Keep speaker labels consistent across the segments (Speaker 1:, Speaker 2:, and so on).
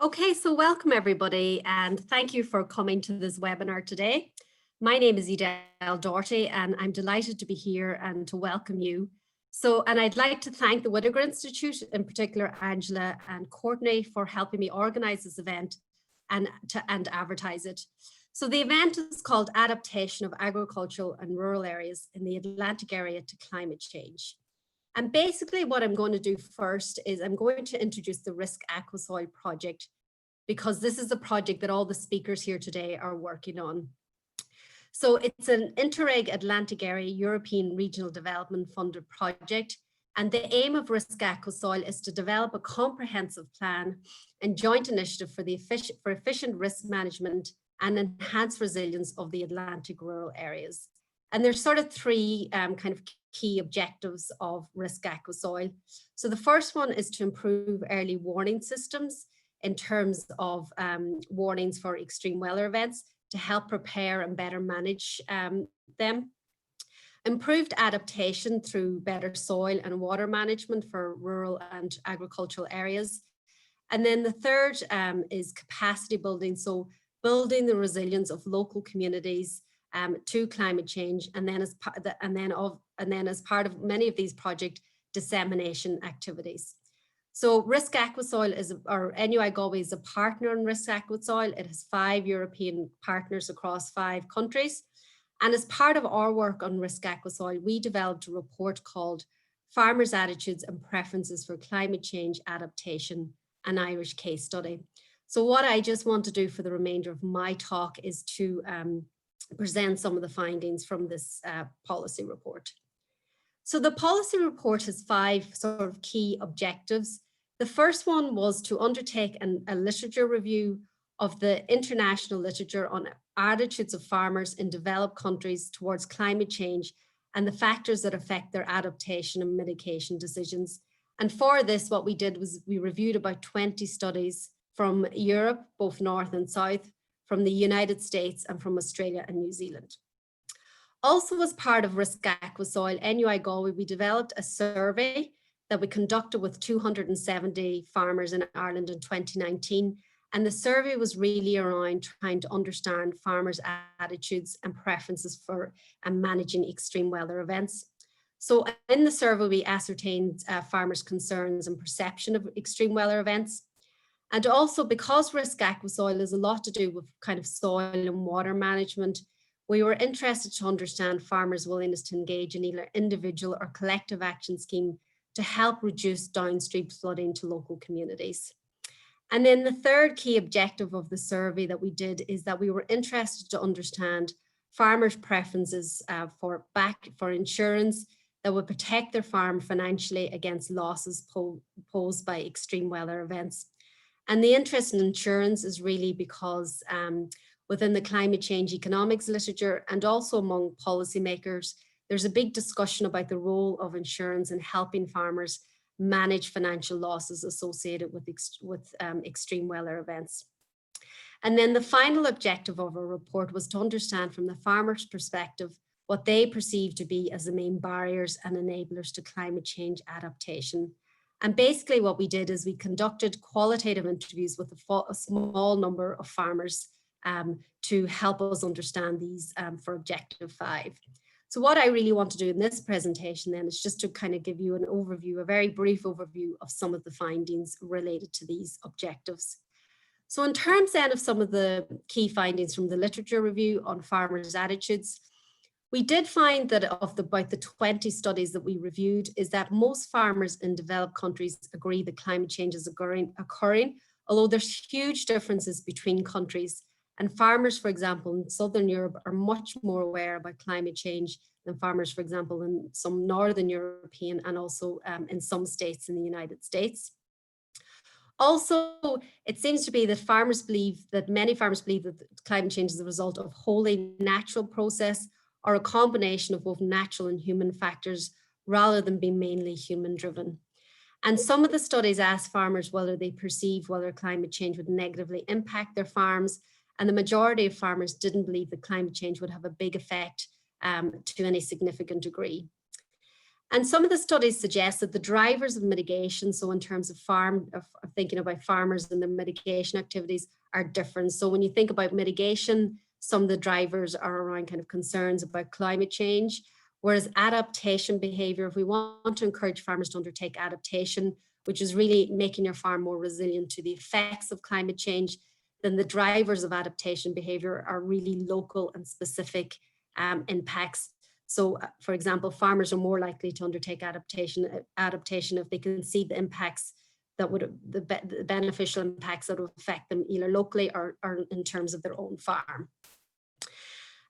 Speaker 1: Okay, so welcome everybody and thank you for coming to this webinar today. My name is Edel Doherty and I'm delighted to be here and to welcome you. And I'd like to thank the Whitaker Institute, in particular Angela and Courtney, for helping me organize this event and advertise it. So the event is called Adaptation of Agricultural and Rural Areas in the Atlantic Area to Climate Change. And basically what I'm going to do first is I'm going to introduce the RiskAquaSoil Project, because this is a project that all the speakers here today are working on. So it's an Interreg Atlantic Area European Regional Development funded project. And the aim of RiskAquaSoil is to develop a comprehensive plan and joint initiative for efficient risk management and enhanced resilience of the Atlantic rural areas. And there's sort of three kind of key objectives of RiskAquaSoil. So the first one is to improve early warning systems in terms of warnings for extreme weather events to help prepare and better manage them. Improved adaptation through better soil and water management for rural and agricultural areas. And then the third is capacity building. So building the resilience of local communities to climate change, and then as part of many of these project dissemination activities. So RiskAquaSoil or NUI Galway is a partner in RiskAquaSoil. It has 5 European partners across 5 countries. And as part of our work on RiskAquaSoil, we developed a report called Farmers' Attitudes and Preferences for Climate Change Adaptation, an Irish case study. So what I just want to do for the remainder of my talk is to present some of the findings from this policy report. So the policy report has 5 sort of key objectives. The first one was to undertake a literature review of the international literature on attitudes of farmers in developed countries towards climate change and the factors that affect their adaptation and mitigation decisions. And for this, what we did was we reviewed about 20 studies from Europe, both North and South, from the United States, and from Australia and New Zealand. Also, as part of RiskAquaSoil, NUI Galway, we developed a survey that we conducted with 270 farmers in Ireland in 2019. And the survey was really around trying to understand farmers' attitudes and preferences for managing extreme weather events. So in the survey, we ascertained farmers' concerns and perception of extreme weather events. And also, because RiskAquaSoil is a lot to do with kind of soil and water management, we were interested to understand farmers' willingness to engage in either individual or collective action scheme to help reduce downstream flooding to local communities. And then the third key objective of the survey that we did is that we were interested to understand farmers' preferences for insurance that would protect their farm financially against losses posed by extreme weather events. And the interest in insurance is really because within the climate change economics literature and also among policymakers, there's a big discussion about the role of insurance in helping farmers manage financial losses associated with extreme weather events. And then the final objective of our report was to understand from the farmer's perspective what they perceive to be as the main barriers and enablers to climate change adaptation. And basically what we did is we conducted qualitative interviews with a small number of farmers to help us understand these for objective 5. So what I really want to do in this presentation then is just to kind of give you an overview, a very brief overview of some of the findings related to these objectives. So in terms then of some of the key findings from the literature review on farmers' attitudes, we did find that of about the 20 studies that we reviewed is that most farmers in developed countries agree that climate change is occurring, although there's huge differences between countries. And farmers, for example, in Southern Europe are much more aware about climate change than farmers, for example, in some Northern European and also in some states in the United States. Also, it seems to be that many farmers believe that climate change is a result of wholly natural process or a combination of both natural and human factors rather than being mainly human driven. And some of the studies asked farmers whether they perceive whether climate change would negatively impact their farms. And the majority of farmers didn't believe that climate change would have a big effect to any significant degree. And some of the studies suggest that the drivers of mitigation, so in terms of thinking about farmers and their mitigation activities, are different. So when you think about mitigation, some of the drivers are around kind of concerns about climate change, whereas adaptation behavior, if we want to encourage farmers to undertake adaptation, which is really making your farm more resilient to the effects of climate change, then the drivers of adaptation behavior are really local and specific impacts. So, for example, farmers are more likely to undertake adaptation if they can see the impacts that would, the beneficial impacts that would affect them either locally or in terms of their own farm.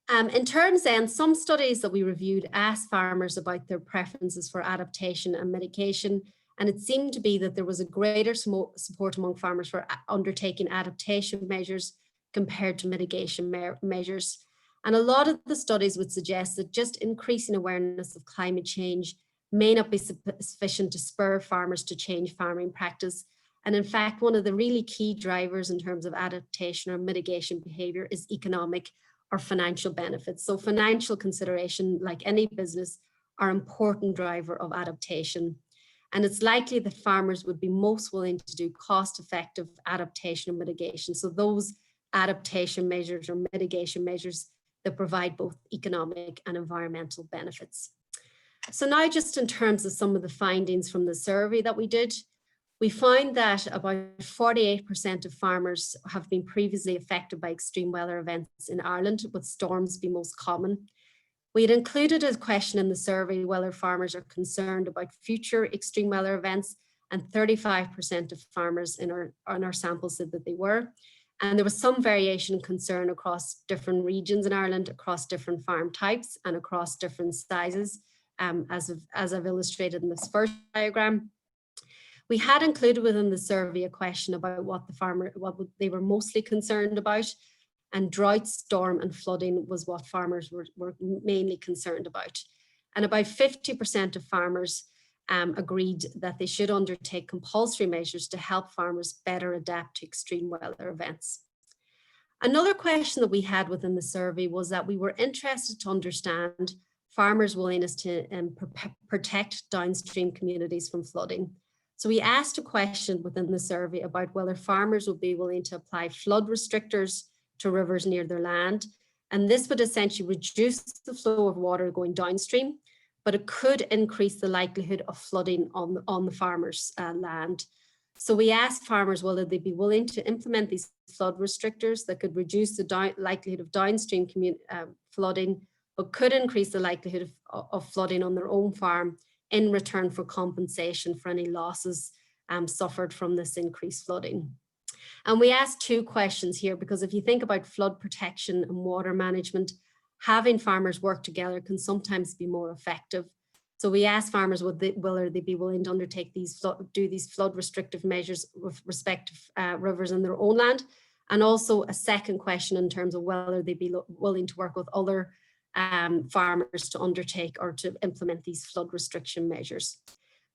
Speaker 1: In terms then, some studies that we reviewed asked farmers about their preferences for adaptation and mitigation, and it seemed to be that there was a greater support among farmers for undertaking adaptation measures compared to mitigation measures. And a lot of the studies would suggest that just increasing awareness of climate change may not be sufficient to spur farmers to change farming practice. And in fact, one of the really key drivers in terms of adaptation or mitigation behavior is economic or financial benefits. So financial consideration, like any business, are an important driver of adaptation. And it's likely that farmers would be most willing to do cost-effective adaptation and mitigation. So those adaptation measures or mitigation measures that provide both economic and environmental benefits. So now just in terms of some of the findings from the survey that we did, we found that about 48% of farmers have been previously affected by extreme weather events in Ireland, with storms being most common. We had included a question in the survey whether farmers are concerned about future extreme weather events, and 35% of farmers in our sample said that they were. And there was some variation and concern across different regions in Ireland, across different farm types and across different sizes, as I've illustrated in this first diagram. We had included within the survey a question about what they were mostly concerned about, and drought, storm and flooding was what farmers were mainly concerned about. And about 50% of farmers agreed that they should undertake compulsory measures to help farmers better adapt to extreme weather events. Another question that we had within the survey was that we were interested to understand farmers' willingness to protect downstream communities from flooding. So we asked a question within the survey about whether farmers would be willing to apply flood restrictors to rivers near their land. And this would essentially reduce the flow of water going downstream, but it could increase the likelihood of flooding on the farmer's land. So we asked farmers whether they'd be willing to implement these flood restrictors that could reduce the likelihood of downstream flooding, but could increase the likelihood of flooding on their own farm in return for compensation for any losses suffered from this increased flooding. And we asked two questions here, because if you think about flood protection and water management, having farmers work together can sometimes be more effective. So we asked farmers whether they'd be willing to undertake these flood restrictive measures with respect to rivers in their own land. And also a second question in terms of whether they'd be willing to work with other farmers to undertake or to implement these flood restriction measures.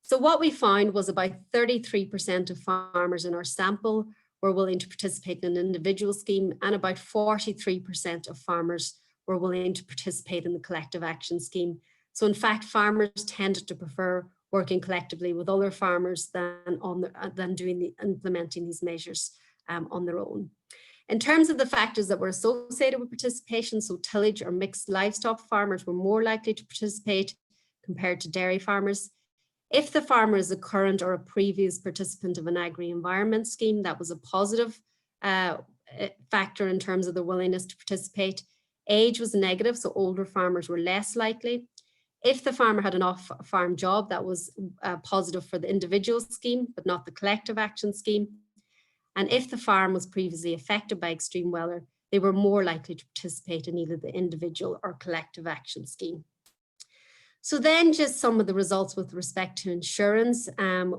Speaker 1: So what we found was about 33% of farmers in our sample were willing to participate in an individual scheme, and about 43% of farmers were willing to participate in the collective action scheme. So in fact, farmers tended to prefer working collectively with other farmers than implementing these measures on their own. In terms of the factors that were associated with participation, so tillage or mixed livestock farmers were more likely to participate compared to dairy farmers. If the farmer is a current or a previous participant of an agri-environment scheme, that was a positive factor in terms of the willingness to participate. Age was negative, so older farmers were less likely. If the farmer had an off-farm job, that was positive for the individual scheme, but not the collective action scheme. And if the farm was previously affected by extreme weather, they were more likely to participate in either the individual or collective action scheme. So then just some of the results with respect to insurance.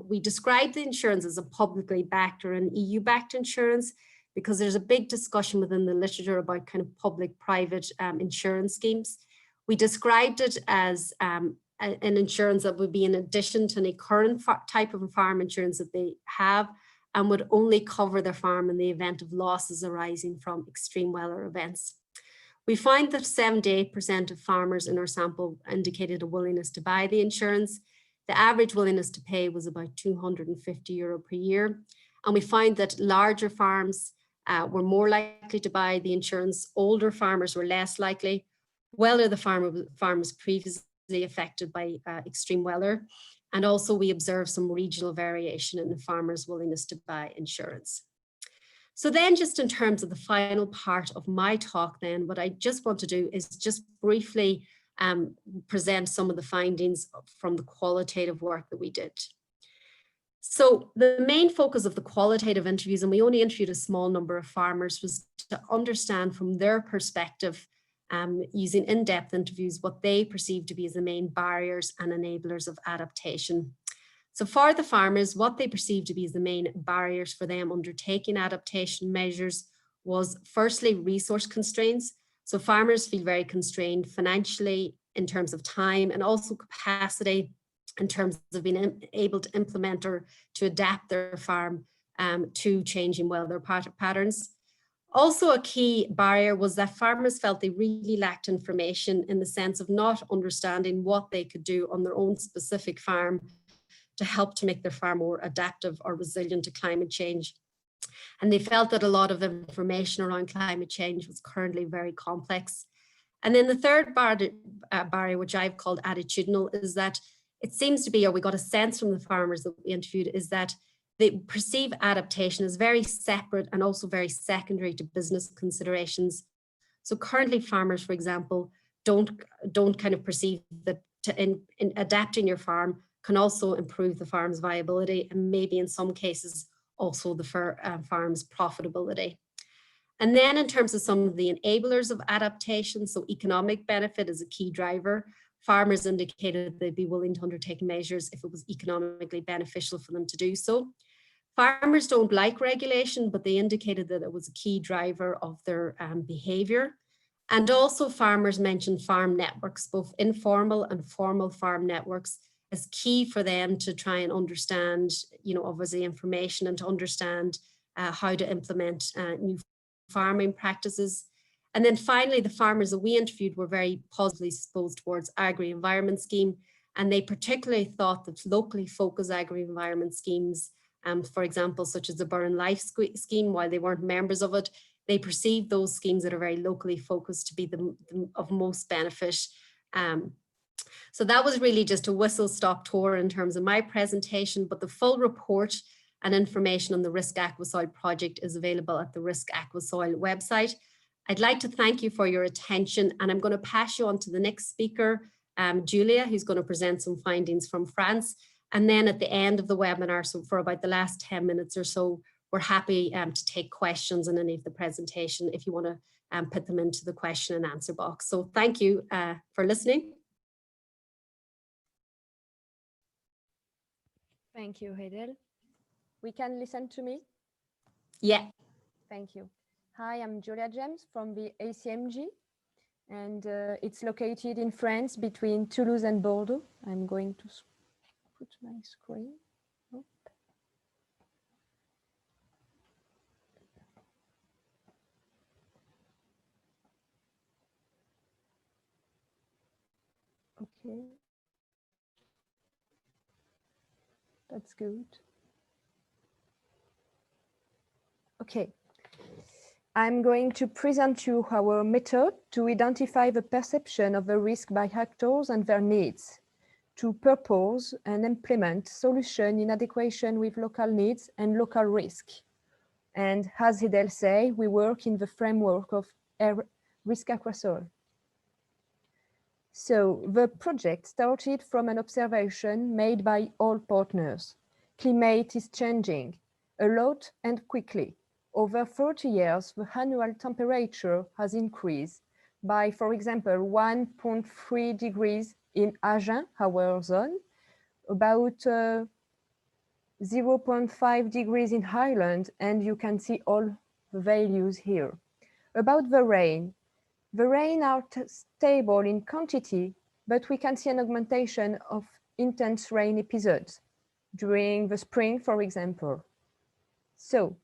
Speaker 1: We described the insurance as a publicly backed or an EU-backed insurance, because there's a big discussion within the literature about kind of public-private insurance schemes. We described it as an insurance that would be in addition to any current type of farm insurance that they have, and would only cover their farm in the event of losses arising from extreme weather events. We find that 78% of farmers in our sample indicated a willingness to buy the insurance. The average willingness to pay was about €250 per year. And we find that larger farms were more likely to buy the insurance. Older farmers were less likely. Whether the farmers previously affected by extreme weather. And also we observed some regional variation in the farmers' willingness to buy insurance. So then just in terms of the final part of my talk then, what I just want to do is just briefly present some of the findings from the qualitative work that we did. So the main focus of the qualitative interviews, and we only interviewed a small number of farmers, was to understand from their perspective, using in-depth interviews, what they perceive to be as the main barriers and enablers of adaptation. So for the farmers, what they perceive to be as the main barriers for them undertaking adaptation measures was firstly resource constraints. So farmers feel very constrained financially in terms of time and also capacity in terms of being able to implement or to adapt their farm to changing weather patterns. Also a key barrier was that farmers felt they really lacked information in the sense of not understanding what they could do on their own specific farm to help to make their farm more adaptive or resilient to climate change. And they felt that a lot of information around climate change was currently very complex. And then the third barrier, which I've called attitudinal, is that it seems to be, or we got a sense from the farmers that we interviewed, is that they perceive adaptation as very separate and also very secondary to business considerations. So currently farmers, for example, don't kind of perceive that in adapting your farm can also improve the farm's viability and maybe in some cases also the farm's profitability. And then in terms of some of the enablers of adaptation, so economic benefit is a key driver. Farmers indicated they'd be willing to undertake measures if it was economically beneficial for them to do so. Farmers don't like regulation, but they indicated that it was a key driver of their behavior. And also farmers mentioned farm networks, both informal and formal farm networks, as key for them to try and understand, obviously information and to understand how to implement new farming practices. And then finally, the farmers that we interviewed were very positively disposed towards agri-environment scheme, and they particularly thought that locally focused agri-environment schemes, for example, such as the Burn Life scheme, while they weren't members of it, they perceived those schemes that are very locally focused to be of most benefit. So that was really just a whistle-stop tour in terms of my presentation, but the full report and information on the RiskAquaSoil project is available at the RiskAquaSoil website. I'd like to thank you for your attention, and I'm going to pass you on to the next speaker, Julia, who's going to present some findings from France. And then at the end of the webinar, so for about the last 10 minutes or so, we're happy to take questions on any of the presentation if you want to put them into the question and answer box. So thank you for listening.
Speaker 2: Thank you, Edel. We can listen to me?
Speaker 1: Yeah.
Speaker 2: Thank you. Hi, I'm Julia James from the A.C.M.G. and it's located in France between Toulouse and Bordeaux. I'm going to put my screen up. Okay. That's good. Okay. I'm going to present you our method to identify the perception of the risk by actors and their needs, to propose and implement solutions in adaptation with local needs and local risk. And as Edel say, we work in the framework of RiskAquaSoil. So the project started from an observation made by all partners. Climate is changing a lot and quickly. Over 30 years, the annual temperature has increased by, for example, 1.3 degrees in Agen, our zone, about 0.5 degrees in Highland, and you can see all the values here. About the rain are stable in quantity, but we can see an augmentation of intense rain episodes during the spring, for example. So,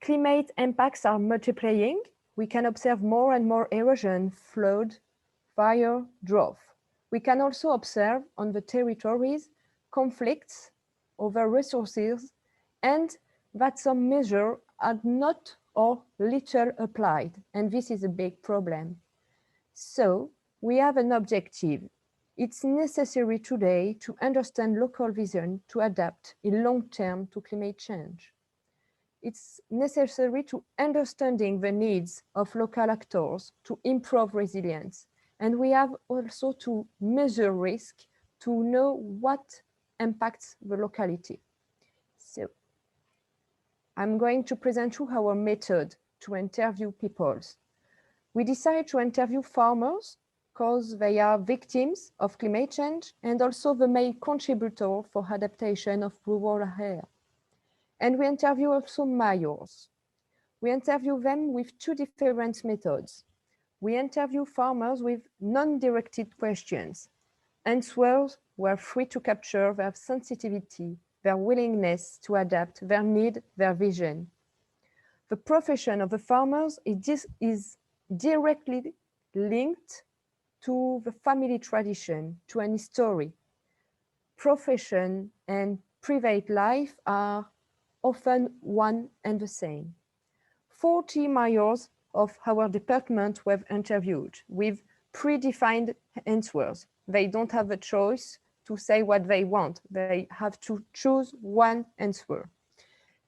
Speaker 2: climate impacts are multiplying we can observe more and more erosion, flood, fire, drought. We can also observe on the territories conflicts over resources and that some measures are not or little applied, and this is a big problem. So we have an objective. It's necessary today to understand local vision to adapt in long term to climate change. It's necessary to understanding the needs of local actors to improve resilience. And we have also to measure risk to know what impacts the locality. So I'm going to present you our method to interview people. We decided to interview farmers because they are victims of climate change and also the main contributor for adaptation of rural area. And we interview also mayors. We interview them with two different methods. We interview farmers with non-directed questions. Answers were free to capture their sensitivity, their willingness to adapt, their need, their vision. The profession of the farmers is directly linked to the family tradition, to an history. Profession and private life are often one and the same. 40 mayors of our department were interviewed with predefined answers. They don't have a choice to say what they want. They have to choose one answer.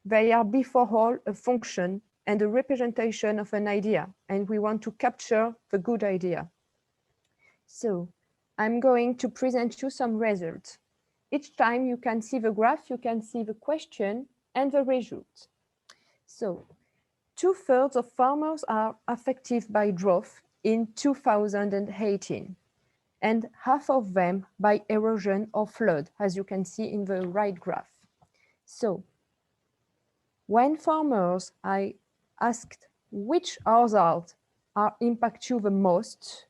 Speaker 2: They are before all a function and a representation of an idea, and we want to capture the good idea. So I'm going to present you some results. Each time you can see the graph, you can see the question and the result. So 2/3 of farmers are affected by drought in 2018, and half of them by erosion or flood, as you can see in the right graph. So when farmers I asked which hazards are impact you the most,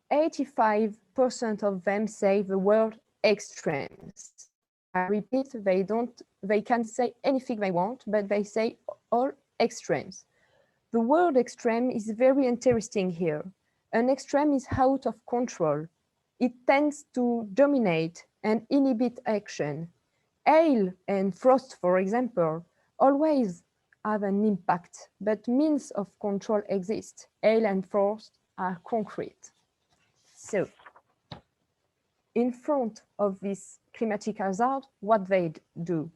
Speaker 2: 85% of them say the word extremes. I repeat, they can say anything they want, but they say all extremes. The word extreme is very interesting here. An extreme is out of control. It tends to dominate and inhibit action. Hail and frost, for example, always have an impact, but means of control exist. Hail and frost are concrete. So, in front of this climatic hazard, what they do?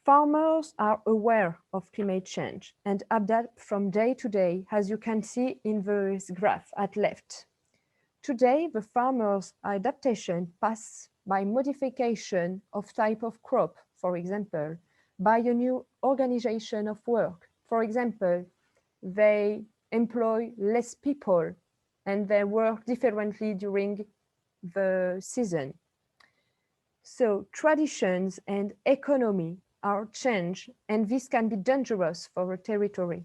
Speaker 2: Farmers are aware of climate change and adapt from day to day, as you can see in this graph at left. Today, the farmers' adaptation pass by modification of type of crop, for example, by a new organization of work. For example, they employ less people and they work differently during the season. So traditions and economy are changed, and this can be dangerous for a territory.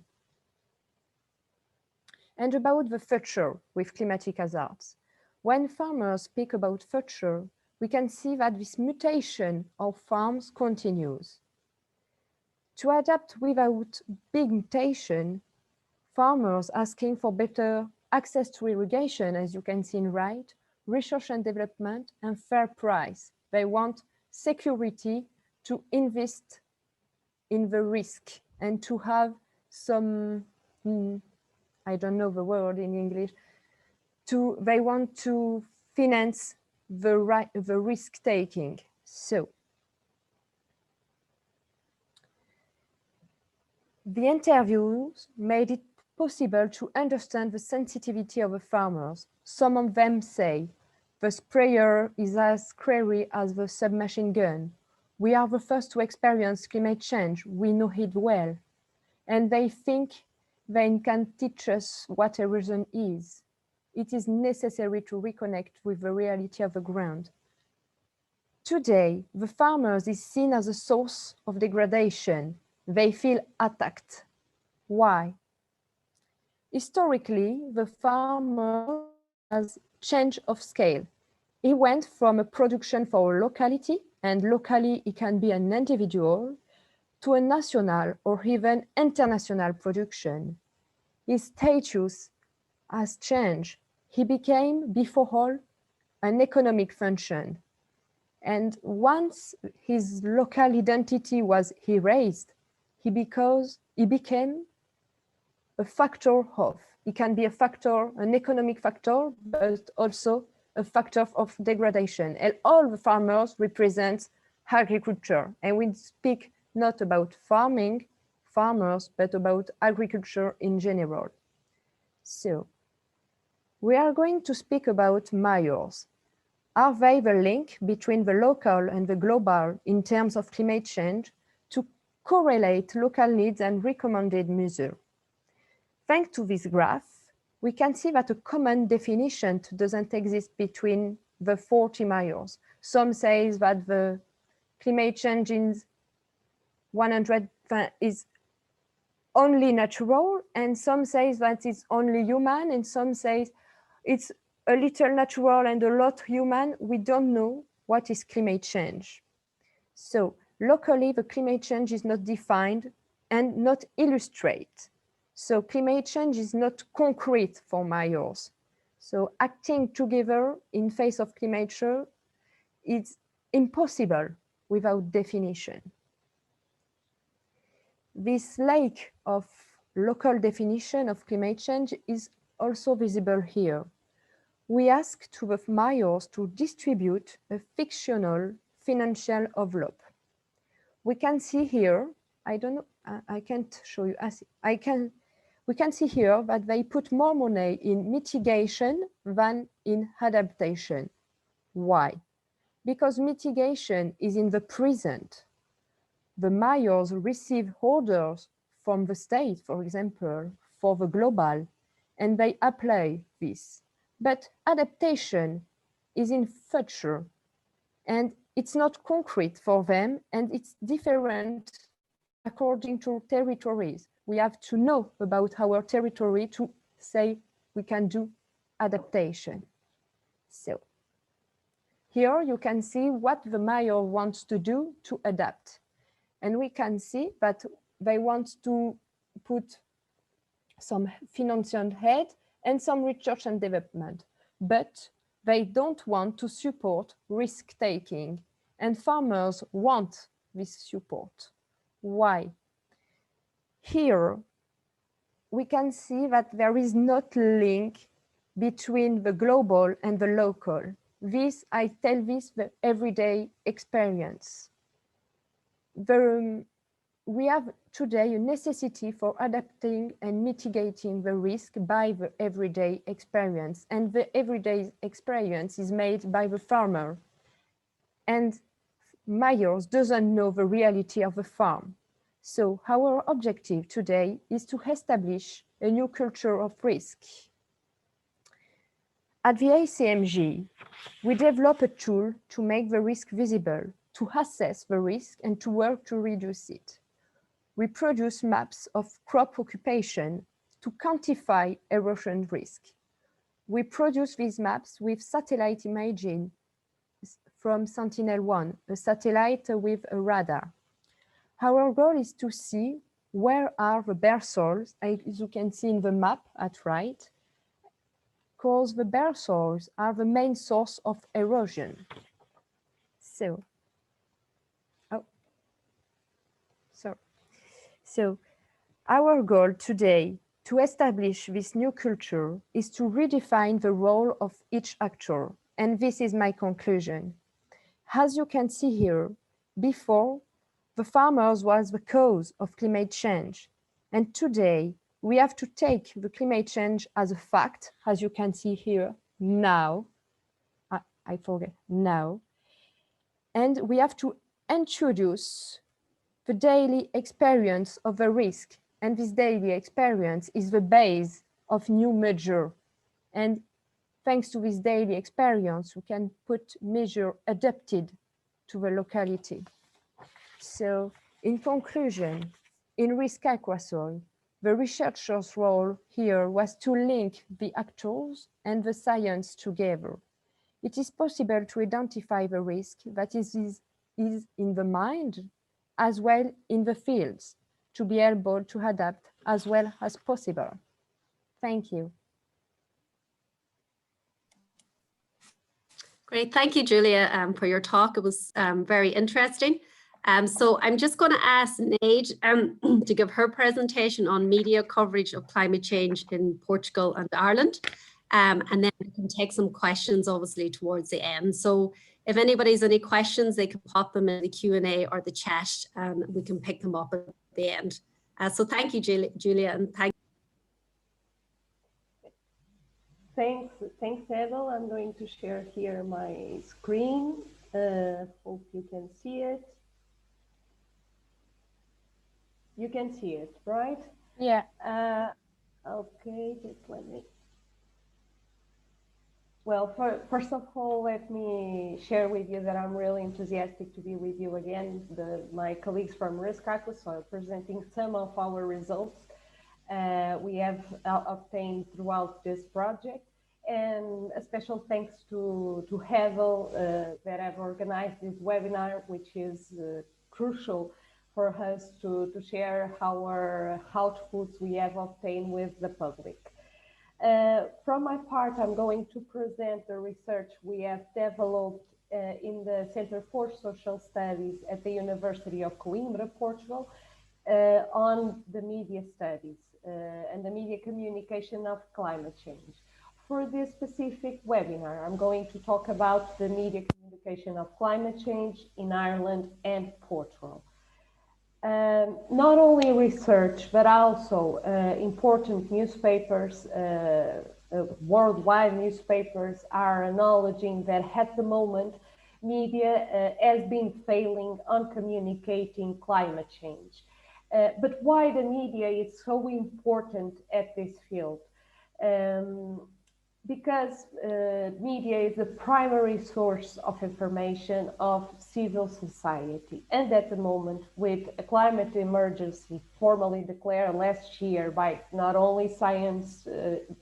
Speaker 2: And about the future with climatic hazards. When farmers speak about future, we can see that this mutation of farms continues. To adapt without big mutation, farmers asking for better access to irrigation, as you can see in right, research and development, and fair price. They want security to invest in the risk and to have some, I don't know the word in English, they want to finance the risk taking. So the interviews made it possible to understand the sensitivity of the farmers. Some of them say, the sprayer is as scary as the submachine gun. We are the first to experience climate change. We know it well. And they think they can teach us what erosion is. It is necessary to reconnect with the reality of the ground. Today, the farmers is seen as a source of degradation. They feel attacked. Why? Historically, the farmer has change of scale. He went from a production for a locality, and locally it can be an individual, to a national or even international production. His status has changed. He became, before all, an economic function. And once his local identity was erased, he became a factor of. It can be a factor, an economic factor, but also a factor of degradation. And all the farmers represent agriculture. And we speak not about farmers, but about agriculture in general. So we are going to speak about mayors. Are they the link between the local and the global in terms of climate change to correlate local needs and recommended measures? Thanks to this graph, we can see that a common definition doesn't exist between the 40 mayors. Some say that the climate change in 100 is only natural, and some say that it's only human, and some say it's a little natural and a lot human. We don't know what is climate change. So locally, the climate change is not defined and not illustrated. So climate change is not concrete for mayors. So acting together in face of climate change is impossible without definition. This lack of local definition of climate change is also visible here. We ask to the mayors to distribute a fictional financial envelope. We can see here, I don't know, I can't show you, we can see here that they put more money in mitigation than in adaptation. Why? Because mitigation is in the present. The mayors receive orders from the state, for example, for the global, and they apply this. But adaptation is in future, and it's not concrete for them, and it's different according to territories. We have to know about our territory to say we can do adaptation. So here you can see what the mayor wants to do to adapt. And we can see that they want to put some financial aid and some research and development, but they don't want to support risk-taking, and farmers want this support. Why? Here, we can see that there is not link between the global and the local. This, I tell this, the everyday experience. We have today a necessity for adapting and mitigating the risk by the everyday experience. And the everyday experience is made by the farmer. And mayors doesn't know the reality of the farm. So our objective today is to establish a new culture of risk. At the A.C.M.G, we develop a tool to make the risk visible, to assess the risk and to work to reduce it. We produce maps of crop occupation to quantify erosion risk. We produce these maps with satellite imaging from Sentinel-1, a satellite with a radar. Our goal is to see where are the bare soils, as you can see in the map at right, because the bare soils are the main source of erosion. So our goal today to establish this new culture is to redefine the role of each actor. And this is my conclusion. As you can see here, before, the farmers was the cause of climate change. And today, we have to take the climate change as a fact, as you can see here now. I forget, now. And we have to introduce the daily experience of the risk. And this daily experience is the base of new measure. And thanks to this daily experience, we can put measure adapted to the locality. So in conclusion, in RiskAquaSoil, the researcher's role here was to link the actors and the science together. It is possible to identify the risk that is in the mind as well in the fields to be able to adapt as well as possible. Thank you.
Speaker 1: Great, thank you, Julia, for your talk. It was very interesting. So I'm just going to ask Nate to give her presentation on media coverage of climate change in Portugal and Ireland. And then we can take some questions, obviously, towards the end. So if anybody's any questions, they can pop them in the Q&A or the chat, and we can pick them up at the end. So thank you, Julia, and
Speaker 3: Thanks, Edel. I'm going to share here my screen. Hope you can see it. You can see it, right?
Speaker 2: Yeah.
Speaker 3: Okay, just let me. Well, first of all, let me share with you that I'm really enthusiastic to be with you again, my colleagues from RiskAquaSoil, presenting some of our results we have obtained throughout this project. And a special thanks to Edel that have organized this webinar, which is crucial for us to share our outputs we have obtained with the public. From my part, I'm going to present the research we have developed in the Center for Social Studies at the University of Coimbra, Portugal, on the media studies and the media communication of climate change. For this specific webinar, I'm going to talk about the media communication of climate change in Ireland and Portugal. Not only research, but also important newspapers, worldwide newspapers are acknowledging that at the moment, media has been failing on communicating climate change. But why the media is so important at this field? Because media is the primary source of information of civil society. And at the moment, with a climate emergency formally declared last year by not only science,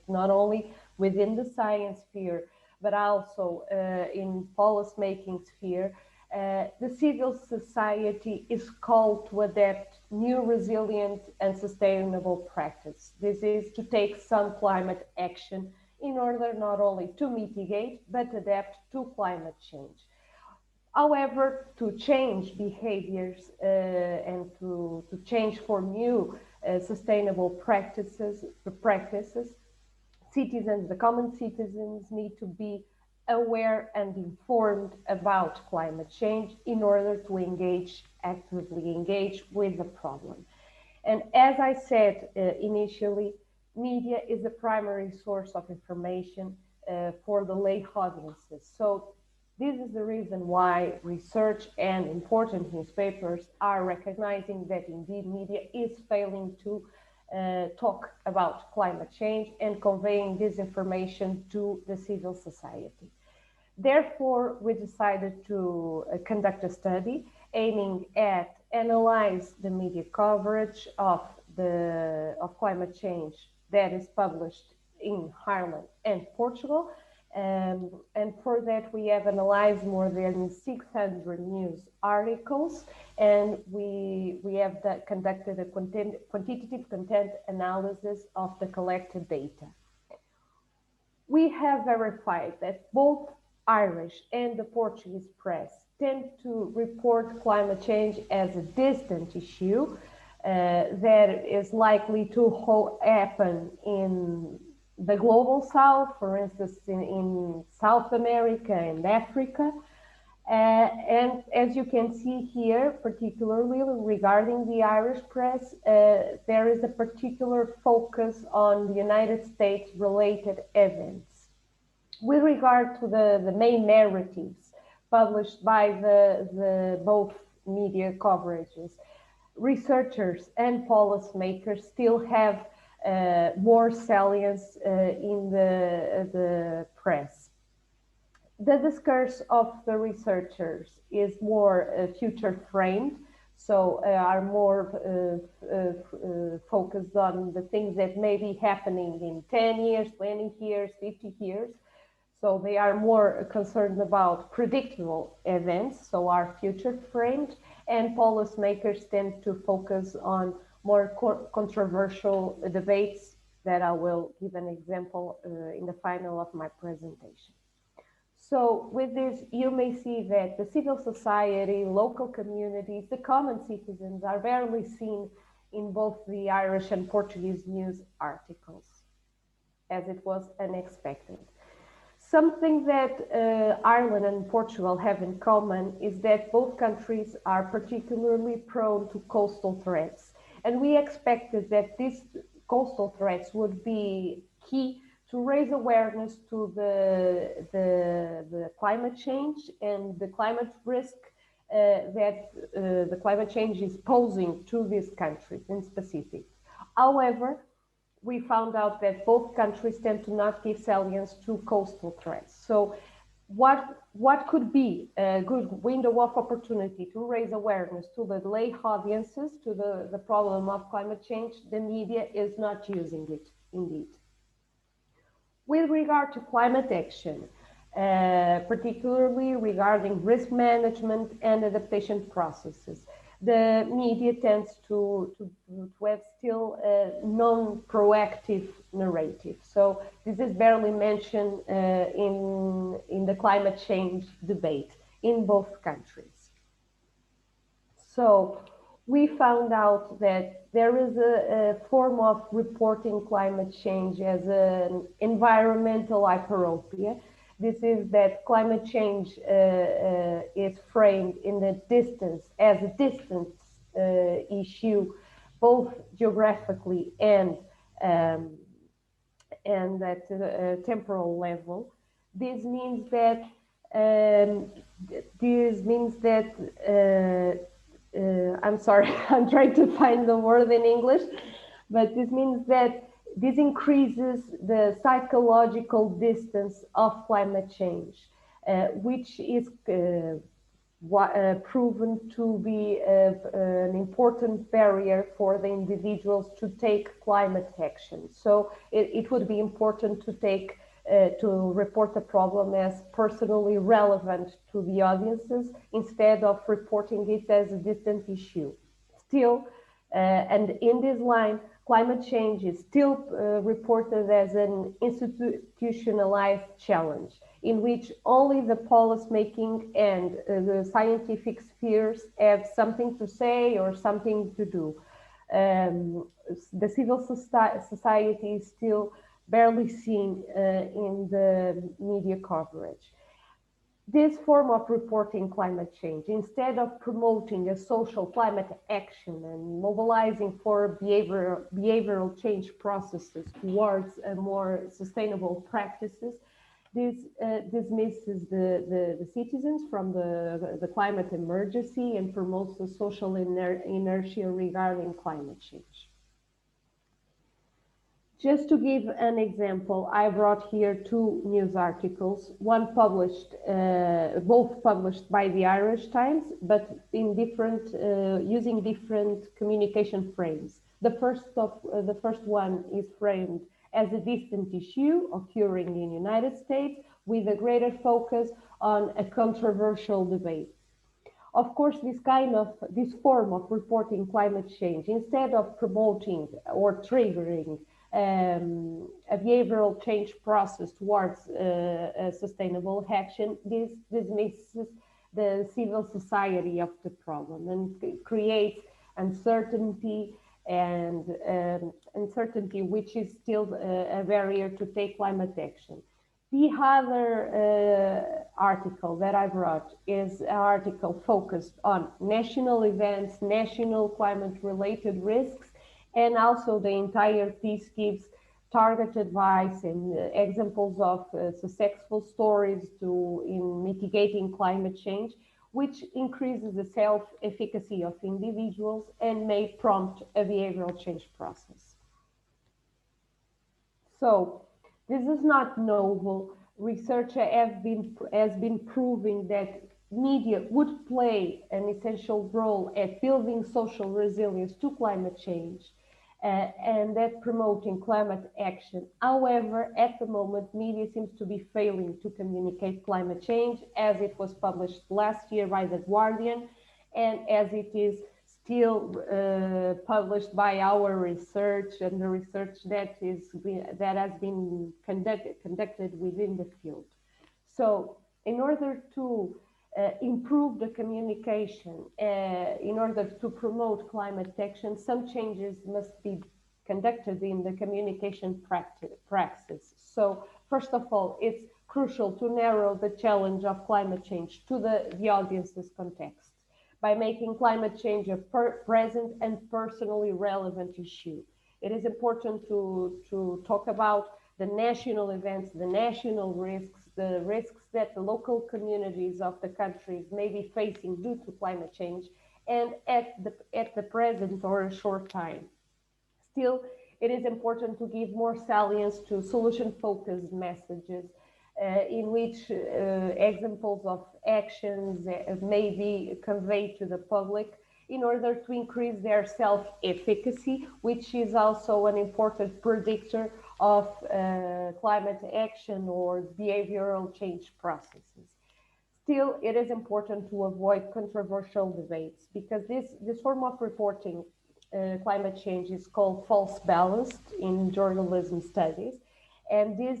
Speaker 3: not only within the science sphere, but also in policy-making sphere, the civil society is called to adapt new resilient and sustainable practice. This is to take some climate action in order not only to mitigate, but adapt to climate change. However, to change behaviors and to change for new sustainable practices, citizens, the common citizens need to be aware and informed about climate change in order to actively engage with the problem. And as I said initially, media is the primary source of information for the lay audiences. So this is the reason why research and important newspapers are recognizing that indeed media is failing to talk about climate change and conveying this information to the civil society. Therefore, we decided to conduct a study aiming at analyze the media coverage of climate change that is published in Ireland and Portugal. And for that, we have analyzed more than 600 news articles, and we have conducted a quantitative content analysis of the collected data. We have verified that both Irish and the Portuguese press tend to report climate change as a distant issue that is likely to happen in the global south, for instance, in South America and Africa. And as you can see here, particularly regarding the Irish press, there is a particular focus on the United States related events. With regard to the main narratives published by the both media coverages, researchers and policymakers still have more salience in the press. The discourse of the researchers is more future framed, so are more focused on the things that may be happening in 10 years, 20 years, 50 years. So they are more concerned about predictable events, so are future framed, and policymakers tend to focus on more controversial debates that I will give an example in the final of my presentation. So with this, you may see that the civil society, local communities, the common citizens are rarely seen in both the Irish and Portuguese news articles, as it was unexpected. Something that Ireland and Portugal have in common is that both countries are particularly prone to coastal threats. And we expected that these coastal threats would be key to raise awareness to the climate change and the climate risk that the climate change is posing to these countries in specific. However, we found out that both countries tend to not give salience to coastal threats. So what could be a good window of opportunity to raise awareness to the lay audiences to the problem of climate change? The media is not using it, indeed. With regard to climate action, particularly regarding risk management and adaptation processes, the media tends to have still a non-proactive narrative. So this is barely mentioned in the climate change debate in both countries. So we found out that there is a form of reporting climate change as an environmental hyperopia. This is that climate change is framed in the distance as a distance issue, both geographically and at a temporal level. This means that I'm sorry, I'm trying to find the word in English, but this means that this increases the psychological distance of climate change, which is proven to be an important barrier for the individuals to take climate action. So it would be important to report the problem as personally relevant to the audiences instead of reporting it as a distant issue. Still, and in this line, climate change is still reported as an institutionalized challenge in which only the policymaking and the scientific spheres have something to say or something to do. The civil society is still barely seen in the media coverage. This form of reporting climate change, instead of promoting a social climate action and mobilizing for behavioral change processes towards a more sustainable practices, this dismisses the citizens from the climate emergency and promotes the social inertia regarding climate change. Just to give an example, I brought here two news articles, one published, both published by the Irish Times, but in different, using different communication frames. The first one is framed as a distant issue occurring in the United States with a greater focus on a controversial debate. Of course, this form of reporting climate change, instead of promoting or triggering a behavioral change process towards a sustainable action, this dismisses the civil society of the problem and creates uncertainty which is still a barrier to take climate action. The other article that I brought is an article focused on national events, national climate-related risks, and also the entire piece gives target advice and examples of successful stories in mitigating climate change, which increases the self-efficacy of individuals and may prompt a behavioral change process. So, this is not novel. Research has been proving that media would play an essential role at building social resilience to climate change and at promoting climate action. However, at the moment, media seems to be failing to communicate climate change as it was published last year by The Guardian and as it is still published by our research and the research that has been conducted within the field. So in order to improve the communication, in order to promote climate action, some changes must be conducted in the communication practice. So first of all, it's crucial to narrow the challenge of climate change to the audience's context by making climate change a present and personally relevant issue. It is important to talk about the national events, the national risks, the risks that the local communities of the countries may be facing due to climate change, and at the present or a short time. Still, it is important to give more salience to solution-focused messages in which examples of actions may be conveyed to the public in order to increase their self-efficacy, which is also an important predictor of climate action or behavioral change processes. Still, it is important to avoid controversial debates because this form of reporting climate change is called false balanced in journalism studies, and this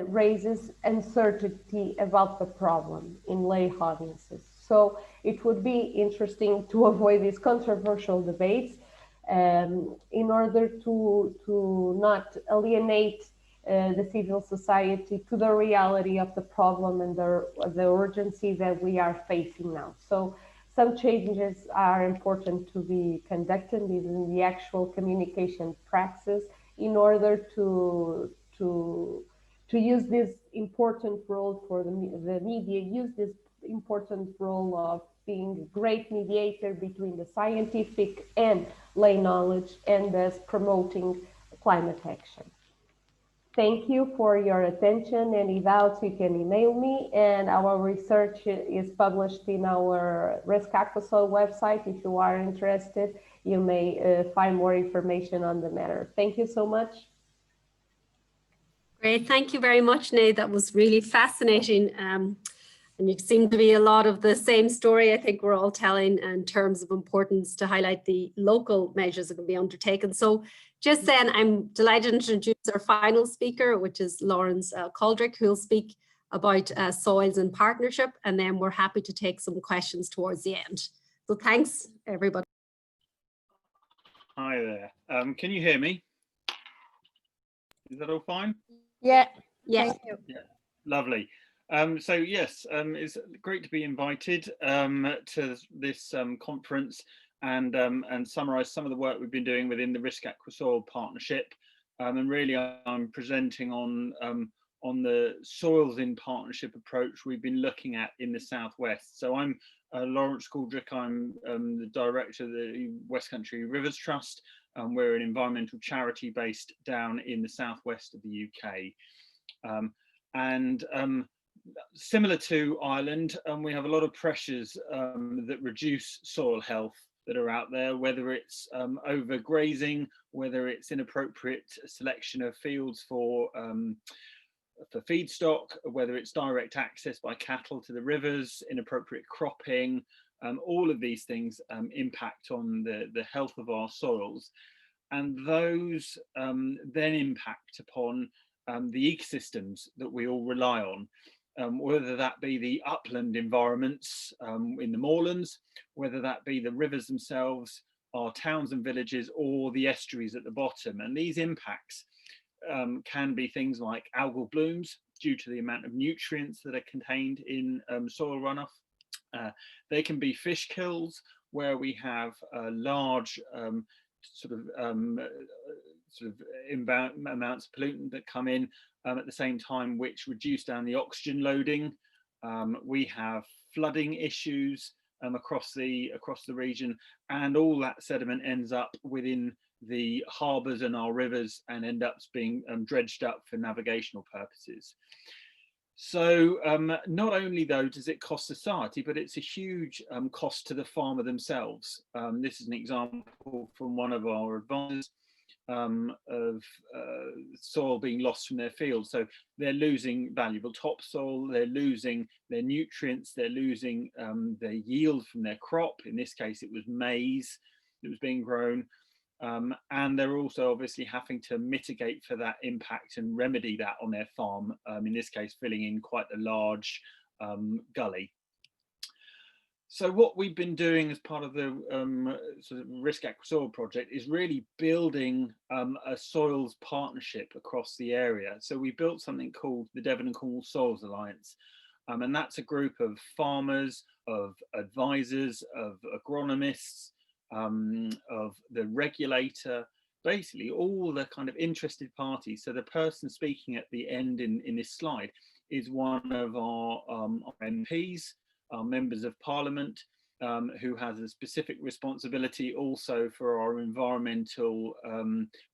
Speaker 3: raises uncertainty about the problem in lay audiences. So it would be interesting to avoid these controversial debates in order to not alienate the civil society to the reality of the problem and the urgency that we are facing now. So some changes are important to be conducted in the actual communication praxis in order to use this important role for the media, use this important role of being a great mediator between the scientific and lay knowledge, and thus promoting climate action. Thank you for your attention. Any doubts, you can email me, and our research is published in our RiskAquaSoil website. If you are interested, you may find more information on the matter. Thank you so much.
Speaker 1: Great, thank you very much, Nate. That was really fascinating. And it seemed to be a lot of the same story I think we're all telling in terms of importance to highlight the local measures that can be undertaken. So just then, I'm delighted to introduce our final speaker, which is Lawrence Caldrick, who will speak about soils and partnership, and then we're happy to take some questions towards the end. So thanks, everybody.
Speaker 4: Hi there. Can you hear me? Is that all fine?
Speaker 2: Yeah.
Speaker 1: Yeah.
Speaker 2: Thank you.
Speaker 4: Yeah. Lovely. So yes, it's great to be invited to this conference and summarise some of the work we've been doing within the RiskAquaSoil partnership. And really, I'm presenting on the soils in partnership approach we've been looking at in the southwest. So I'm Lawrence Caldrick. I'm the director of the West Country Rivers Trust. We're an environmental charity based down in the southwest of the UK. Similar to Ireland, we have a lot of pressures that reduce soil health that are out there, whether it's overgrazing, whether it's inappropriate selection of fields for feedstock, whether it's direct access by cattle to the rivers, inappropriate cropping. All of these things impact on the health of our soils, and those then impact upon the ecosystems that we all rely on. Whether that be the upland environments in the moorlands, whether that be the rivers themselves, our towns and villages, or the estuaries at the bottom. And these impacts can be things like algal blooms due to the amount of nutrients that are contained in soil runoff. They can be fish kills where we have large amounts of pollutant that come in at the same time, which reduce down the oxygen loading. We have flooding issues across the region, and all that sediment ends up within the harbours and our rivers and end up being dredged up for navigational purposes. So not only though does it cost society, but it's a huge cost to the farmer themselves. This is an example from one of our advisors of soil being lost from their fields. So they're losing valuable topsoil, they're losing their nutrients, they're losing their yield from their crop. In this case, it was maize. that was being grown. And they're also obviously having to mitigate for that impact and remedy that on their farm, in this case filling in quite a large gully. So what we've been doing as part of the sort of RiskAquaSoil project is really building a soils partnership across the area. So we built something called the Devon and Cornwall Soils Alliance, and that's a group of farmers, of advisors, of agronomists, of the regulator, basically all the kind of interested parties. So the person speaking at the end in this slide is one of our MPs, our members of parliament, who has a specific responsibility also for our environmental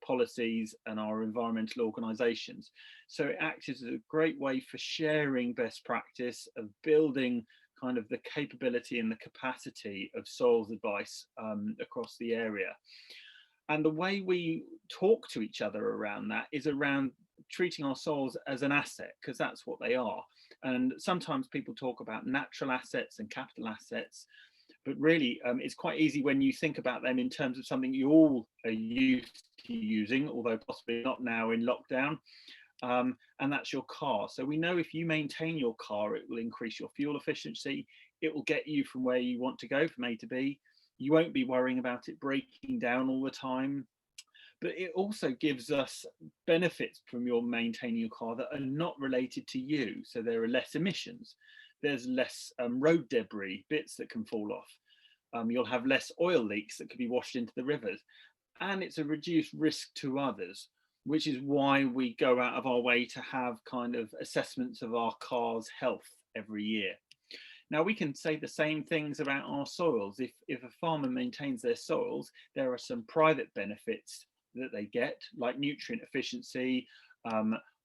Speaker 4: policies and our environmental organisations. So it acts as a great way for sharing best practice, of building kind of the capability and the capacity of soils advice across the area. And the way we talk to each other around that is around treating our soils as an asset, because that's what they are. And sometimes people talk about natural assets and capital assets, but really it's quite easy when you think about them in terms of something you all are used to using, although possibly not now in lockdown. And that's your car. So we know if you maintain your car, it will increase your fuel efficiency. It will get you from where you want to go, from A to B. You won't be worrying about it breaking down all the time. But it also gives us benefits from your maintaining your car that are not related to you. So there are less emissions. There's less road debris, bits that can fall off. You'll have less oil leaks that could be washed into the rivers. And it's a reduced risk to others, which is why we go out of our way to have kind of assessments of our car's health every year. Now we can say the same things about our soils. If a farmer maintains their soils, there are some private benefits that they get, like nutrient efficiency,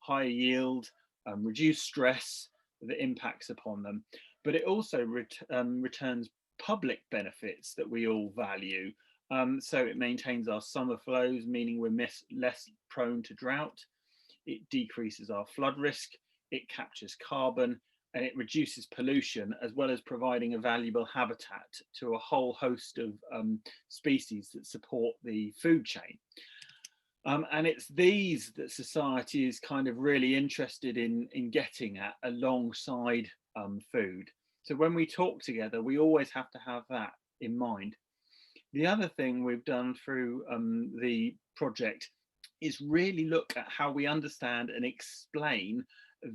Speaker 4: higher yield, reduced stress that impacts upon them. But it also returns public benefits that we all value. So it maintains our summer flows, meaning we're less prone to drought. It decreases our flood risk. It captures carbon, and it reduces pollution, as well as providing a valuable habitat to a whole host of species that support the food chain. And it's these that society is kind of really interested in getting at alongside food. So when we talk together, we always have to have that in mind. The other thing we've done through the project is really look at how we understand and explain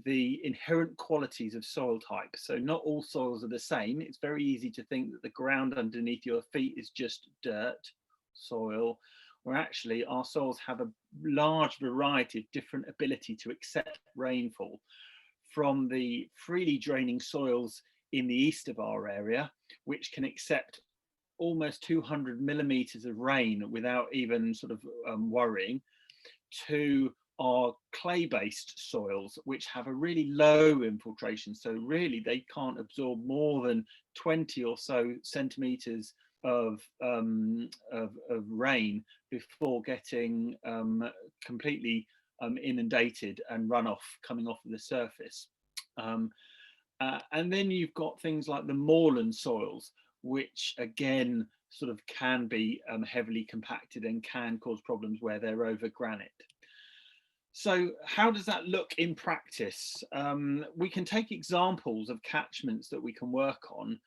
Speaker 4: the inherent qualities of soil type. So not all soils are the same. It's very easy to think that the ground underneath your feet is just dirt, soil, where actually our soils have a large variety of different ability to accept rainfall, from the freely draining soils in the east of our area, which can accept almost 200 millimeters of rain without even sort of worrying, to our clay-based soils, which have a really low infiltration. So really they can't absorb more than 20 or so centimeters of rain before getting completely inundated and runoff coming off of the surface. And then you've got things like the moorland soils, which again sort of can be heavily compacted and can cause problems where they're over granite. So how does that look in practice? We can take examples of catchments that we can work on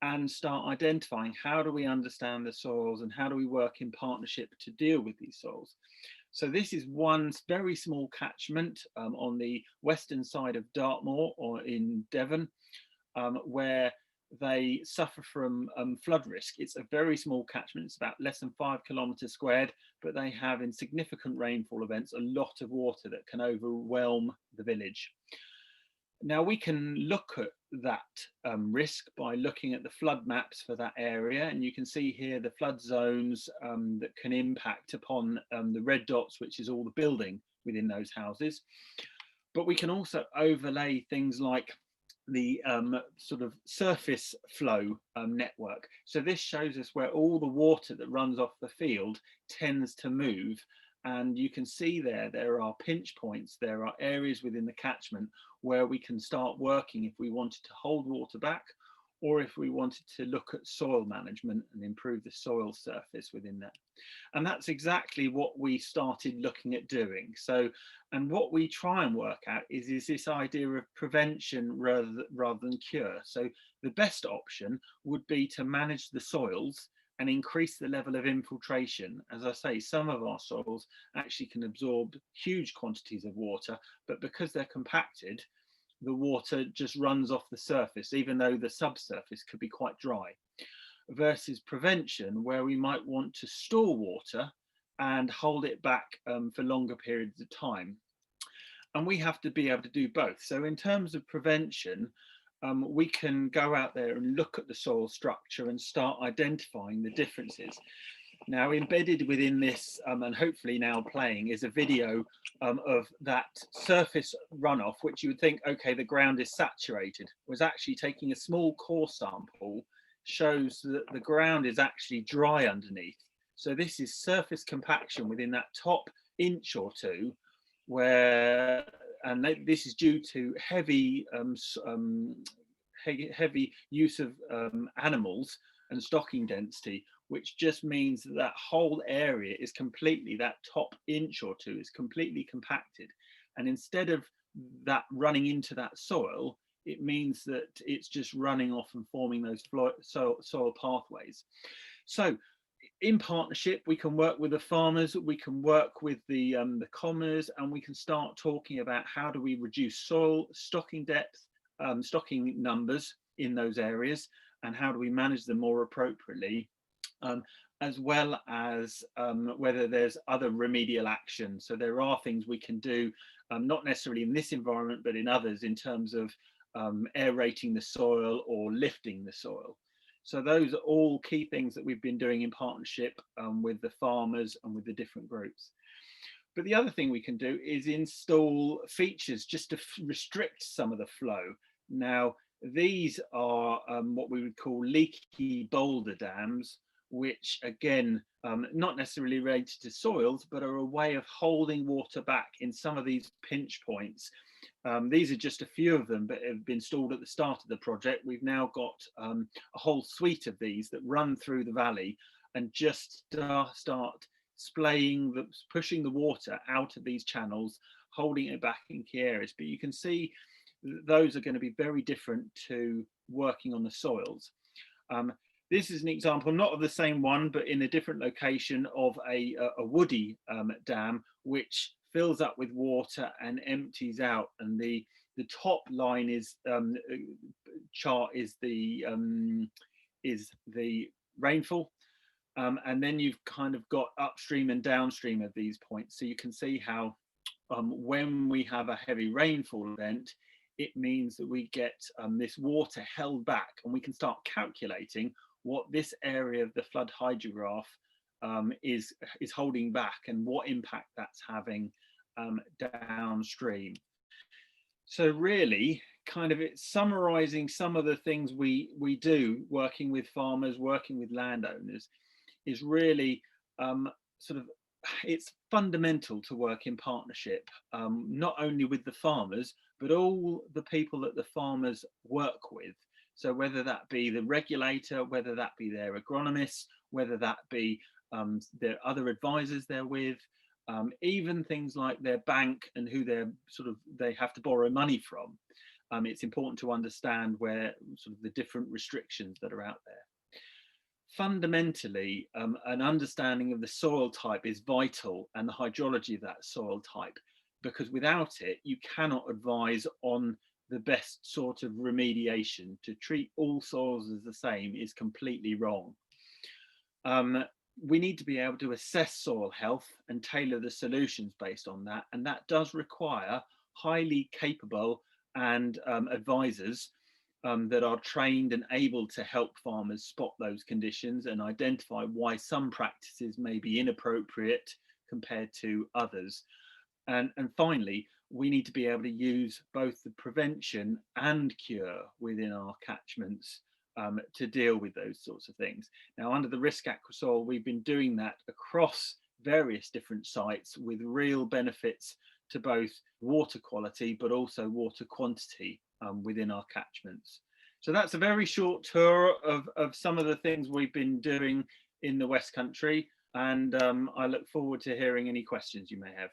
Speaker 4: and start identifying how do we understand the soils and how do we work in partnership to deal with these soils. So this is one very small catchment on the western side of Dartmoor, or in Devon, where they suffer from flood risk. It's a very small catchment. It's about less than 5 kilometers squared, but they have, in significant rainfall events, a lot of water that can overwhelm the village. Now we can look at that risk by looking at the flood maps for that area, and you can see here the flood zones that can impact upon the red dots, which is all the building within those houses. But we can also overlay things like the sort of surface flow network. So this shows us where all the water that runs off the field tends to move. And you can see there are pinch points, there are areas within the catchment where we can start working if we wanted to hold water back, or if we wanted to look at soil management and improve the soil surface within that. And that's exactly what we started looking at doing. So, and what we try and work out is this idea of prevention rather than cure. So the best option would be to manage the soils and increase the level of infiltration. As I say, some of our soils actually can absorb huge quantities of water, but because they're compacted, the water just runs off the surface, even though the subsurface could be quite dry. Versus prevention, where we might want to store water and hold it back for longer periods of time. And we have to be able to do both. So in terms of prevention, we can go out there and look at the soil structure and start identifying the differences. Now, embedded within this, and hopefully now playing, is a video of that surface runoff, which you would think, okay, the ground is saturated, was actually taking a small core sample, shows that the ground is actually dry underneath. So this is surface compaction within that top inch or two, where, and this is due to heavy use of animals and stocking density, which just means that that whole area is completely, that top inch or two is completely compacted. And instead of that running into that soil, it means that it's just running off and forming those soil pathways. So in partnership, we can work with the farmers, we can work with the commoners, and we can start talking about how do we reduce soil stocking depth, stocking numbers in those areas, and how do we manage them more appropriately, as well as whether there's other remedial action. So there are things we can do, not necessarily in this environment, but in others, in terms of aerating the soil or lifting the soil. So those are all key things that we've been doing in partnership with the farmers and with the different groups. But the other thing we can do is install features just to restrict some of the flow. Now, these are what we would call leaky boulder dams, which again, not necessarily related to soils, but are a way of holding water back in some of these pinch points. These are just a few of them, but have been installed at the start of the project. We've now got a whole suite of these that run through the valley and just start splaying, pushing the water out of these channels, holding it back in key areas. But you can see those are going to be very different to working on the soils. This is an example, not of the same one, but in a different location, of a woody dam, which fills up with water and empties out. And the top line is chart is the rainfall, and then you've kind of got upstream and downstream of these points. So you can see how when we have a heavy rainfall event, it means that we get this water held back, and we can start calculating what this area of the flood hydrograph is holding back and what impact that's having downstream. So really, kind of it's summarizing some of the things we do working with farmers, working with landowners, is really sort of, it's fundamental to work in partnership, not only with the farmers, but all the people that the farmers work with. So whether that be the regulator, whether that be their agronomists, whether that be their other advisors they're with, even things like their bank and who they have to borrow money from. It's important to understand where sort of the different restrictions that are out there. Fundamentally, an understanding of the soil type is vital, and the hydrology of that soil type, because without it, you cannot advise on the best sort of remediation. To treat all soils as the same is completely wrong. We need to be able to assess soil health and tailor the solutions based on that, and that does require highly capable and advisors that are trained and able to help farmers spot those conditions and identify why some practices may be inappropriate compared to others. And finally, we need to be able to use both the prevention and cure within our catchments to deal with those sorts of things. Now, under the RiskAquaSoil, we've been doing that across various different sites with real benefits to both water quality, but also water quantity within our catchments. So that's a very short tour of some of the things we've been doing in the West Country, and I look forward to hearing any questions you may have.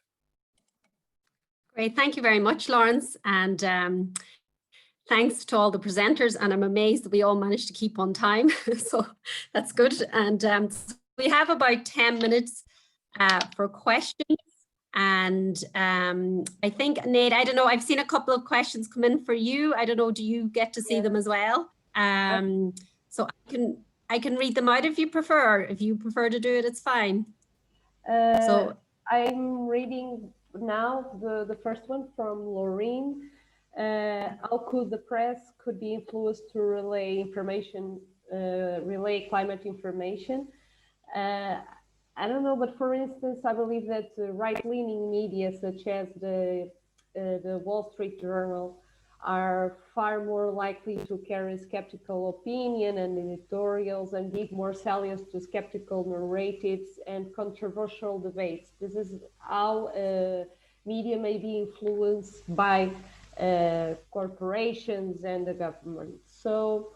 Speaker 1: Great, thank you very much, Lawrence, and thanks to all the presenters, and I'm amazed that we all managed to keep on time, so that's good. And we have about 10 minutes for questions, and I think, Nate, I don't know, I've seen a couple of questions come in for you. I don't know, do you get to see them as well? So I can read them out if you prefer. If you prefer to do it, it's fine.
Speaker 3: So I'm reading now the first one from Laureen. How could the press could be influenced to relay information, relay climate information? I don't know, but for instance, I believe that right-leaning media such as the Wall Street Journal are far more likely to carry skeptical opinion and editorials and give more salience to skeptical narratives and controversial debates. This is how media may be influenced by corporations and the government. So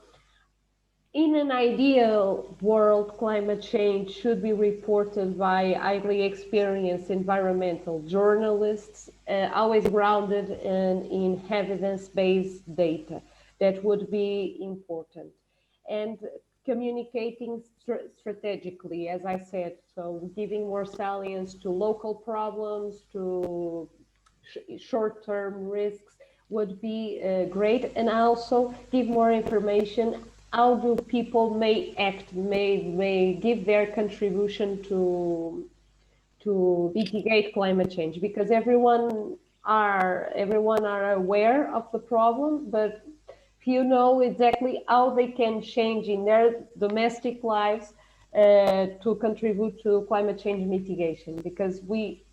Speaker 3: in an ideal world, climate change should be reported by highly experienced environmental journalists, always grounded in evidence-based data. That would be important. And communicating strategically, as I said, so giving more salience to local problems, to short-term risks would be great, and also give more information. How do people may act, may give their contribution to mitigate climate change? Because everyone are aware of the problem, but few know exactly how they can change in their domestic lives to contribute to climate change mitigation. Because we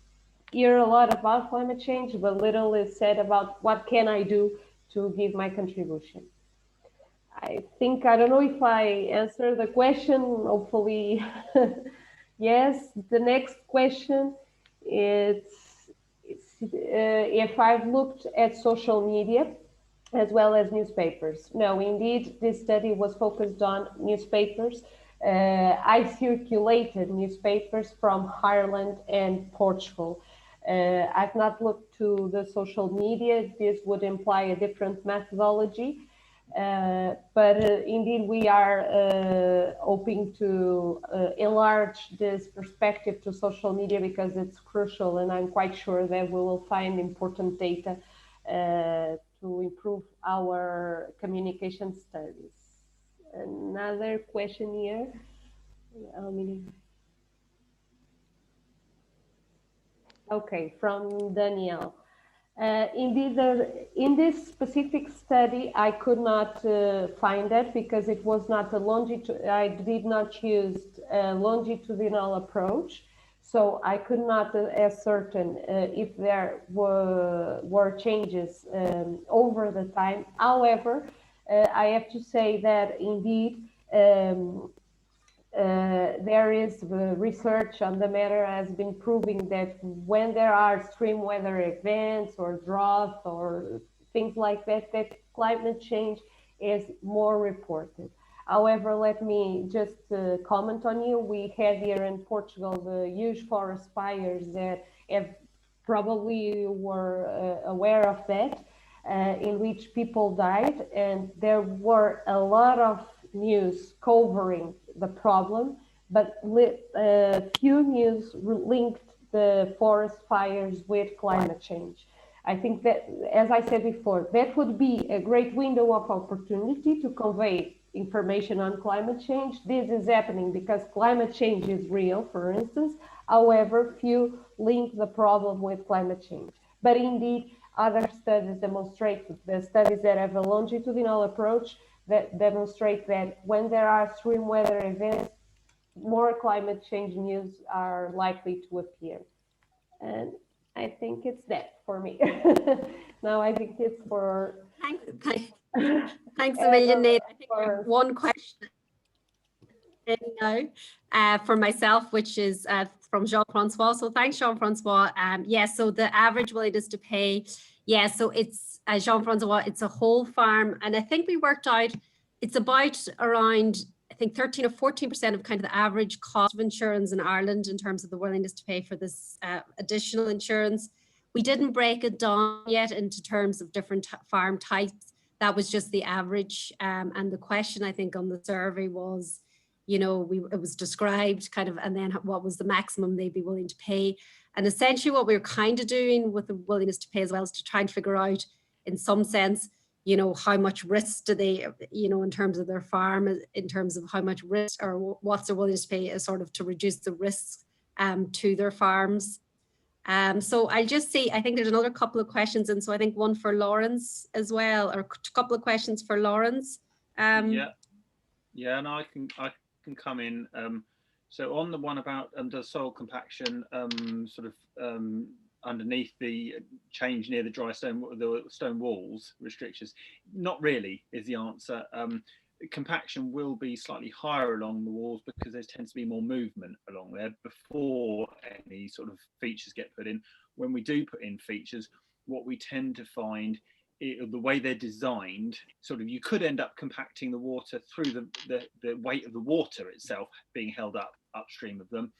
Speaker 3: hear a lot about climate change, but little is said about what can I do to give my contribution. I think, I don't know if I answer the question, hopefully, yes. The next question is if I've looked at social media as well as newspapers. No, indeed, this study was focused on newspapers. I circulated newspapers from Ireland and Portugal. I've not looked to the social media. This would imply a different methodology. But indeed, we are hoping to enlarge this perspective to social media because it's crucial, and I'm quite sure that we will find important data to improve our communication studies. Another question here. Okay, from Danielle. Indeed, in this specific study, I could not find that because it was not a I did not choose a longitudinal approach. So I could not ascertain if there were changes over the time. However, I have to say that indeed, there is research on the matter has been proving that when there are extreme weather events or drought or things like that, that climate change is more reported. However, let me just comment on you. We had here in Portugal the huge forest fires that have probably were aware of that, in which people died, and there were a lot of news covering the problem, but few news linked the forest fires with climate change. I think that, as I said before, that would be a great window of opportunity to convey information on climate change. This is happening because climate change is real, for instance. However, few link the problem with climate change. But indeed, other studies demonstrate, the studies that have a longitudinal approach, that demonstrate that when there are extreme weather events, more climate change news are likely to appear. And I think it's that for me. Now I think it's for...
Speaker 1: Thanks a million, Nate. I think I have one question now for myself, which is from Jean-Francois. So thanks, Jean-Francois. Yes, so the average willingness to pay, yeah, so it's, Jean-Francois, it's a whole farm. And I think we worked out it's about around, I think 13 or 14% of kind of the average cost of insurance in Ireland in terms of the willingness to pay for this additional insurance. We didn't break it down yet into terms of different farm types. That was just the average. And the question, I think, on the survey was, you know, it was described kind of, and then what was the maximum they'd be willing to pay. And essentially what we were kind of doing with the willingness to pay as well is to try and figure out, in some sense, you know, how much risk do they, you know, in terms of their farm, in terms of how much risk or what's their willingness to pay, is sort of to reduce the risks to their farms. So I'll just see, I think there's another couple of questions. And so I think one for Lawrence as well, or a couple of questions for Lawrence.
Speaker 4: Yeah, and I can come in. So on the one about does soil compaction underneath the change near the stone walls restrictions? Not really is the answer. Compaction will be slightly higher along the walls because there tends to be more movement along there before any sort of features get put in. When we do put in features, what we tend to find, the way they're designed, sort of, you could end up compacting the water through the weight of the water itself being held up upstream of them.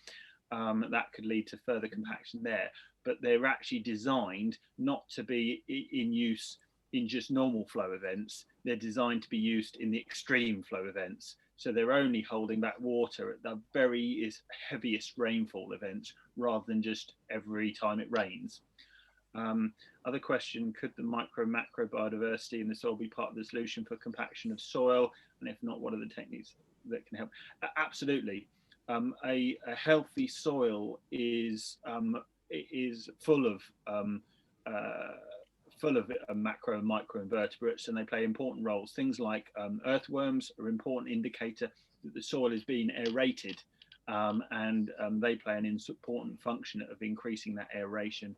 Speaker 4: That could lead to further compaction there, but they're actually designed not to be in use in just normal flow events. They're designed to be used in the extreme flow events. So they're only holding back water at the very heaviest rainfall events rather than just every time it rains. Other question, could the micro-macro biodiversity in the soil be part of the solution for compaction of soil? And if not, what are the techniques that can help? Absolutely. A healthy soil is full of macro and micro invertebrates, and they play important roles. Things like earthworms are an important indicator that the soil is being aerated, and they play an important function of increasing that aeration.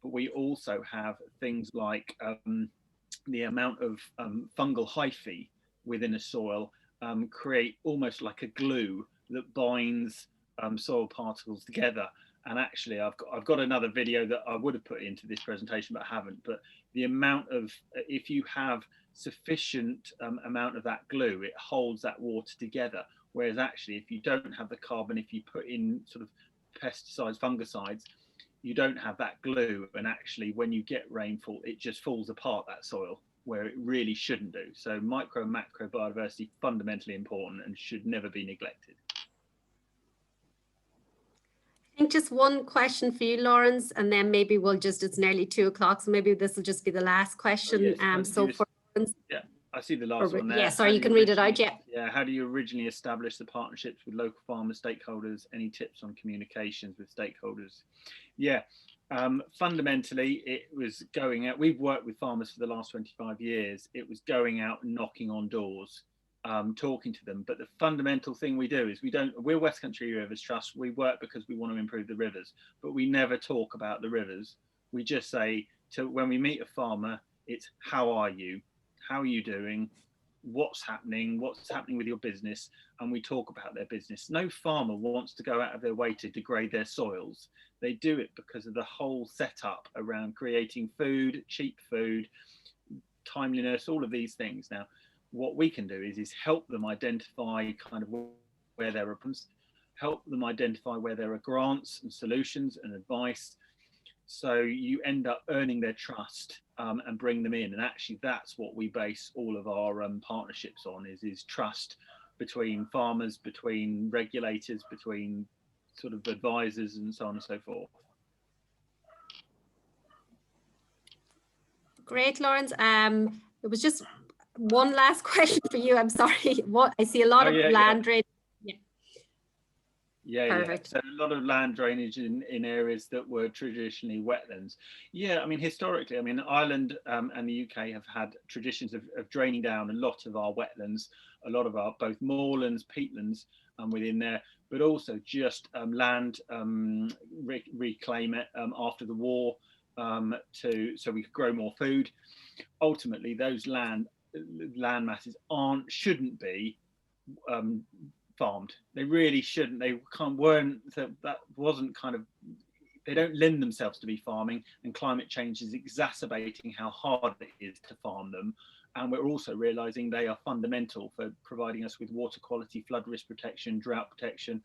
Speaker 4: But we also have things like the amount of fungal hyphae within a soil create almost like a glue that binds soil particles together. And actually, I've got another video that I would have put into this presentation, but I haven't. But the amount of, if you have sufficient amount of that glue, it holds that water together. Whereas actually, if you don't have the carbon, if you put in sort of pesticides, fungicides, you don't have that glue. And actually, when you get rainfall, it just falls apart, that soil, where it really shouldn't do. So micro and macro biodiversity, fundamentally important and should never be neglected.
Speaker 1: I think just one question for you, Lawrence, and then maybe we'll just, it's nearly 2 o'clock, so maybe this will just be the last question.
Speaker 4: Oh, yes.
Speaker 1: So for Lawrence,
Speaker 4: yeah, I see the last one there.
Speaker 1: Yeah, sorry, you can read it out, yeah.
Speaker 4: Yeah, how do you originally establish the partnerships with local farmers, stakeholders? Any tips on communications with stakeholders? Yeah, fundamentally, it was going out. We've worked with farmers for the last 25 years. It was going out and knocking on doors, talking to them. But the fundamental thing we do is we're West Country Rivers Trust. We work because we want to improve the rivers, but we never talk about the rivers. We just say, when we meet a farmer, it's how are you? How are you doing? What's happening with your business? And we talk about their business. No farmer wants to go out of their way to degrade their soils. They do it because of the whole setup around creating food, cheap food, timeliness, all of these things. Now, what we can do is help them identify kind of where there are problems, help them identify where there are grants and solutions and advice. So you end up earning their trust and bring them in. And actually, that's what we base all of our partnerships on, is trust between farmers, between regulators, between sort of advisors, and so on and so forth.
Speaker 1: Great, Lawrence. It was just one last question for you. I'm sorry. I see a lot of land drainage.
Speaker 4: Yeah,
Speaker 1: perfect.
Speaker 4: So a lot of land drainage in areas that were traditionally wetlands. Yeah, I mean, historically, I mean, Ireland and the UK have had traditions of draining down a lot of our wetlands, a lot of our both moorlands, peatlands within there, but also just land reclaim it after the war so we could grow more food. Ultimately, those land masses shouldn't be farmed. They really shouldn't. They that wasn't kind of, they don't lend themselves to be farming, and climate change is exacerbating how hard it is to farm them. And we're also realizing they are fundamental for providing us with water quality, flood risk protection, drought protection,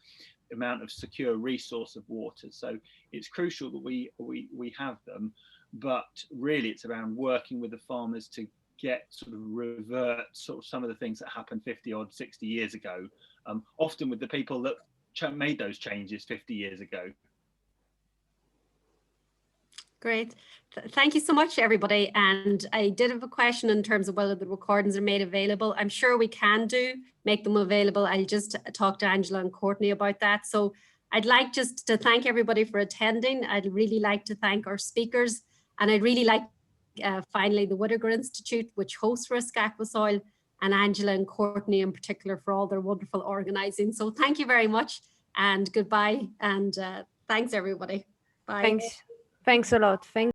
Speaker 4: amount of secure resource of water. So it's crucial that we have them, but really it's around working with the farmers to get sort of revert sort of some of the things that happened 50 odd 60 years ago, often with the people that made those changes 50 years ago.
Speaker 1: Great. Thank you so much, everybody. And I did have a question in terms of whether the recordings are made available. I'm sure we can make them available. I'll just talk to Angela and Courtney about that. So I'd like just to thank everybody for attending. I'd really like to thank our speakers. And I'd really like, finally, the Whitaker Institute, which hosts RiskAquaSoil, and Angela and Courtney in particular for all their wonderful organizing. So thank you very much and goodbye. And thanks, everybody. Bye.
Speaker 2: Thanks a lot. Thank